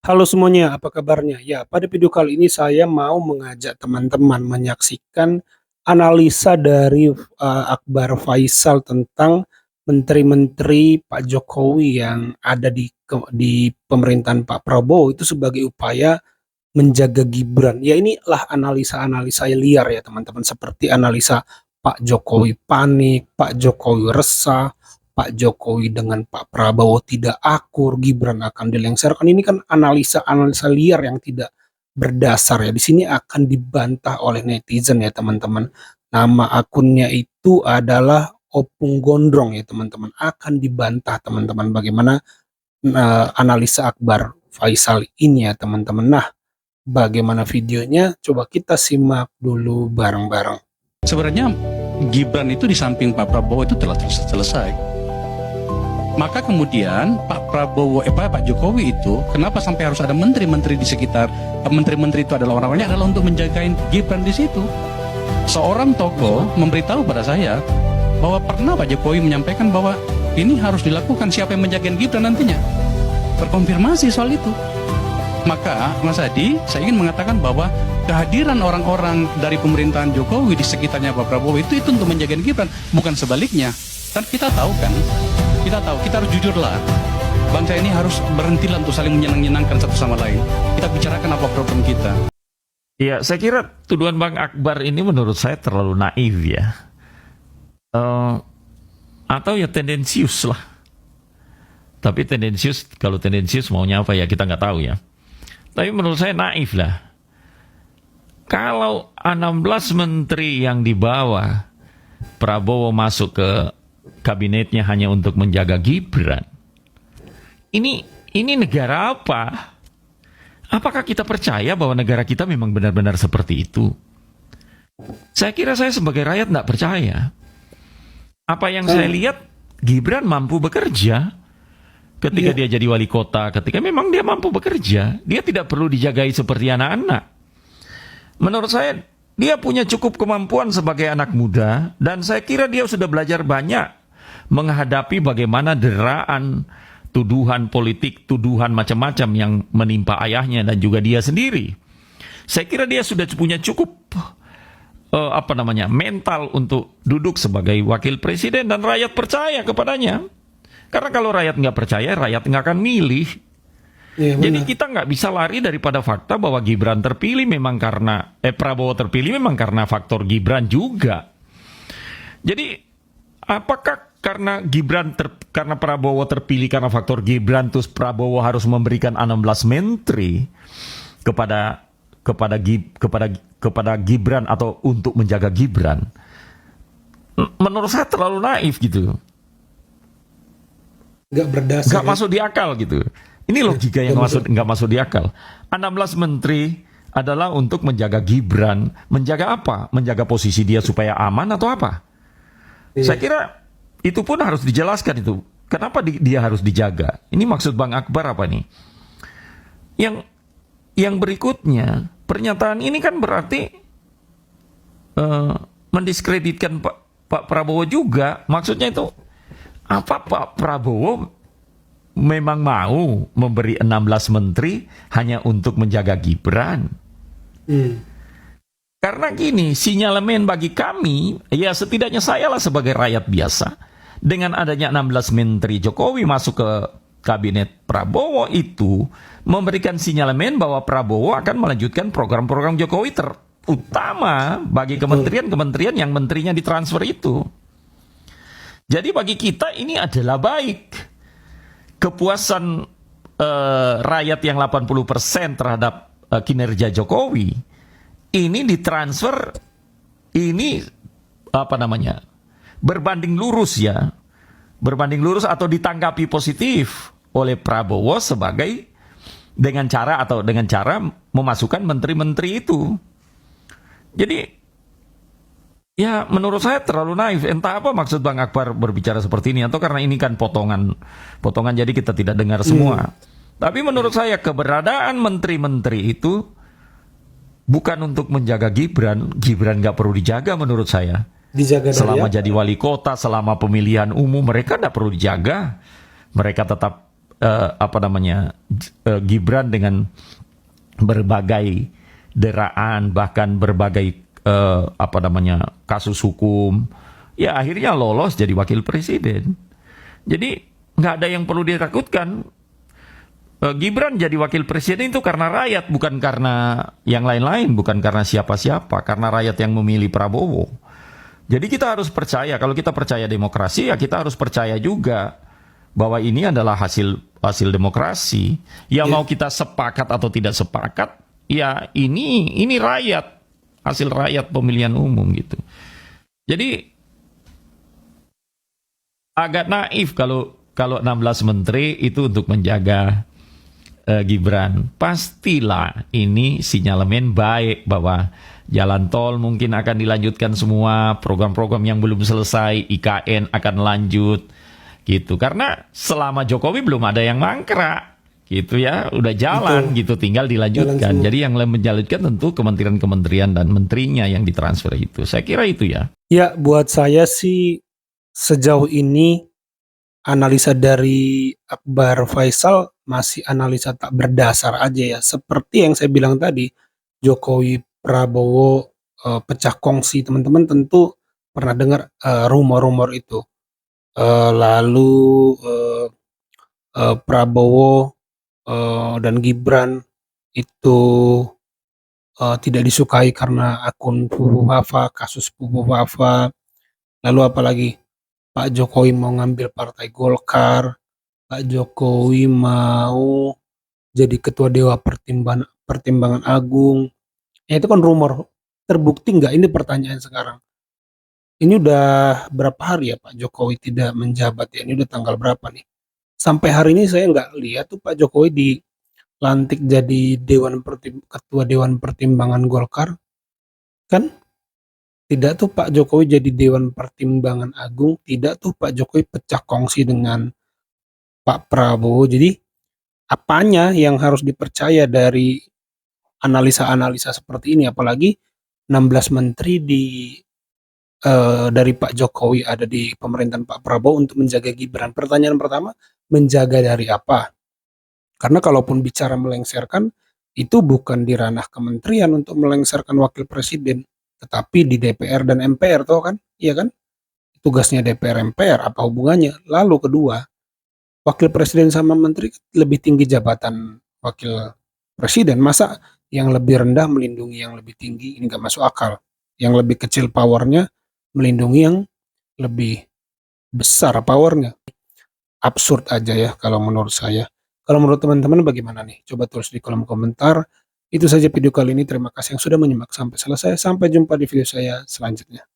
Halo semuanya, apa kabarnya? Ya, pada video kali ini saya mau mengajak teman-teman menyaksikan analisa dari Akbar Faisal tentang menteri-menteri Pak Jokowi yang ada di pemerintahan Pak Prabowo itu sebagai upaya menjaga Gibran. Ya inilah analisa-analisa liar ya teman-teman, seperti analisa Pak Jokowi panik, Pak Jokowi resah, Pak Jokowi dengan Pak Prabowo tidak akur, Gibran akan dilengsarkan. Ini kan analisa-analisa liar yang tidak berdasar ya. Di sini akan dibantah oleh netizen ya teman-teman. Nama akunnya itu adalah Opung Gondrong ya teman-teman. Akan dibantah teman-teman bagaimana analisa Akbar Faisal ini ya teman-teman. Nah, bagaimana videonya? Coba kita simak dulu bareng-bareng. Sebenarnya Gibran itu di samping Pak Prabowo itu telah selesai. Maka kemudian Pak Jokowi itu kenapa sampai harus ada menteri-menteri di sekitar menteri-menteri itu adalah orang-orangnya adalah untuk menjagain Gibran di situ. Seorang tokoh memberitahu pada saya bahwa pernah Pak Jokowi menyampaikan bahwa ini harus dilakukan, siapa yang menjagain Gibran nantinya. Terkonfirmasi soal itu. Maka Mas Adi, saya ingin mengatakan bahwa kehadiran orang-orang dari pemerintahan Jokowi di sekitarnya Pak Prabowo itu untuk menjaga Gibran, bukan sebaliknya. Dan kita tahu, kita harus jujurlah. Bangsa ini harus berhentilah untuk saling menyenang-nyenangkan satu sama lain. Kita bicarakan apa problem kita. Ya, saya kira tuduhan Bang Akbar ini menurut saya terlalu naif ya. Atau ya tendensius lah. Tapi tendensius, kalau tendensius maunya apa ya kita nggak tahu ya. Tapi menurut saya naif lah. Kalau 16 menteri yang dibawa Prabowo masuk ke kabinetnya hanya untuk menjaga Gibran. Ini negara apa? Apakah kita percaya bahwa negara kita memang benar-benar seperti itu? Saya kira saya sebagai rakyat tidak percaya. Apa yang saya lihat, Gibran mampu bekerja. Ketika dia jadi wali kota, ketika memang dia mampu bekerja, dia tidak perlu dijagai seperti anak-anak. Menurut saya, dia punya cukup kemampuan sebagai anak muda, dan saya kira dia sudah belajar banyak menghadapi bagaimana deraan tuduhan politik, tuduhan macam-macam yang menimpa ayahnya dan juga dia sendiri. Saya kira dia sudah punya cukup mental untuk duduk sebagai wakil presiden dan rakyat percaya kepadanya. Karena kalau rakyat nggak percaya, rakyat nggak akan milih. Ya, jadi kita nggak bisa lari daripada fakta bahwa Gibran terpilih memang karena Prabowo terpilih memang karena faktor Gibran juga. Jadi apakah karena karena Prabowo terpilih karena faktor Gibran, terus Prabowo harus memberikan 16 menteri kepada Gibran atau untuk menjaga Gibran? Menurut saya terlalu naif gitu. Nggak berdasar. Nggak masuk di akal gitu. Ini logika yang nggak masuk di akal. 16 menteri adalah untuk menjaga Gibran. Menjaga apa? Menjaga posisi dia supaya aman atau apa? Saya kira itu pun harus dijelaskan itu. Kenapa dia harus dijaga? Ini maksud Bang Akbar apa nih? Yang berikutnya, pernyataan ini kan berarti mendiskreditkan Pak Prabowo juga. Maksudnya itu, apa Pak Prabowo memang mau memberi 16 menteri hanya untuk menjaga Gibran? Karena gini, sinyalemen bagi kami, ya setidaknya saya lah sebagai rakyat biasa, dengan adanya 16 menteri Jokowi masuk ke kabinet Prabowo itu, memberikan sinyalemen bahwa Prabowo akan melanjutkan program-program Jokowi terutama bagi kementerian-kementerian yang menterinya ditransfer itu. Jadi bagi kita ini adalah baik. Kepuasan rakyat yang 80% terhadap kinerja Jokowi ini ditransfer, ini berbanding lurus ya. Berbanding lurus atau ditanggapi positif oleh Prabowo dengan cara memasukkan menteri-menteri itu. Jadi ya menurut saya terlalu naif. Entah apa maksud Bang Akbar berbicara seperti ini, atau karena ini kan potongan jadi kita tidak dengar semua. Tapi menurut saya keberadaan menteri-menteri itu bukan untuk menjaga Gibran. Gibran nggak perlu dijaga menurut saya. Dijaga selama jadi wali kota, selama pemilihan umum mereka nggak perlu dijaga. Mereka tetap Gibran dengan berbagai deraan, bahkan berbagai kasus hukum, ya akhirnya lolos jadi wakil presiden. Jadi nggak ada yang perlu ditakutkan. Gibran jadi wakil presiden itu karena rakyat, bukan karena yang lain-lain, bukan karena siapa-siapa, karena rakyat yang memilih Prabowo. Jadi kita harus percaya, kalau kita percaya demokrasi, ya kita harus percaya juga bahwa ini adalah hasil demokrasi. Ya mau kita sepakat atau tidak sepakat, ya ini rakyat, hasil rakyat pemilihan umum gitu. Jadi agak naif kalau 16 menteri itu untuk menjaga Gibran. Pastilah ini sinyalemen baik bahwa jalan tol mungkin akan dilanjutkan semua, program-program yang belum selesai, IKN akan lanjut gitu. Karena selama Jokowi belum ada yang mangkrak gitu ya, udah jalan gitu, tinggal dilanjutkan. Jadi yang menjalankan tentu kementerian-kementerian dan menterinya yang ditransfer itu. Saya kira itu ya. Ya, buat saya sih sejauh ini analisa dari Akbar Faisal masih analisa tak berdasar aja ya. Seperti yang saya bilang tadi, Jokowi Prabowo pecah kongsi, teman-teman tentu pernah dengar rumor-rumor itu. Lalu Prabowo dan Gibran itu tidak disukai karena akun Pupu Wafa, kasus Pupu Wafa. Lalu apalagi Pak Jokowi mau ngambil partai Golkar, Pak Jokowi mau jadi ketua Dewan Pertimbangan Agung. Ya itu kan rumor. Terbukti nggak? Ini pertanyaan sekarang. Ini udah berapa hari ya Pak Jokowi tidak menjabat ya? Ini udah tanggal berapa nih? Sampai hari ini saya nggak lihat tuh Pak Jokowi dilantik jadi ketua Dewan Pertimbangan Golkar. Kan? Tidak tuh Pak Jokowi jadi Dewan Pertimbangan Agung. Tidak tuh Pak Jokowi pecah kongsi dengan Pak Prabowo. Jadi apanya yang harus dipercaya dari analisa-analisa seperti ini, apalagi 16 menteri dari Pak Jokowi ada di pemerintahan Pak Prabowo untuk menjaga Gibran. Pertanyaan pertama, menjaga dari apa? Karena kalaupun bicara melengsarkan, itu bukan di ranah kementerian untuk melengsarkan wakil presiden, tetapi di DPR dan MPR, toh kan? Iya kan? Tugasnya DPR MPR, apa hubungannya? Lalu kedua, wakil presiden sama menteri lebih tinggi jabatan wakil presiden. Masa yang lebih rendah melindungi yang lebih tinggi? Ini nggak masuk akal. Yang lebih kecil powernya melindungi yang lebih besar powernya. Absurd aja ya kalau menurut saya. Kalau menurut teman-teman bagaimana nih? Coba tulis di kolom komentar. Itu saja video kali ini. Terima kasih yang sudah menyimak sampai selesai. Sampai jumpa di video saya selanjutnya.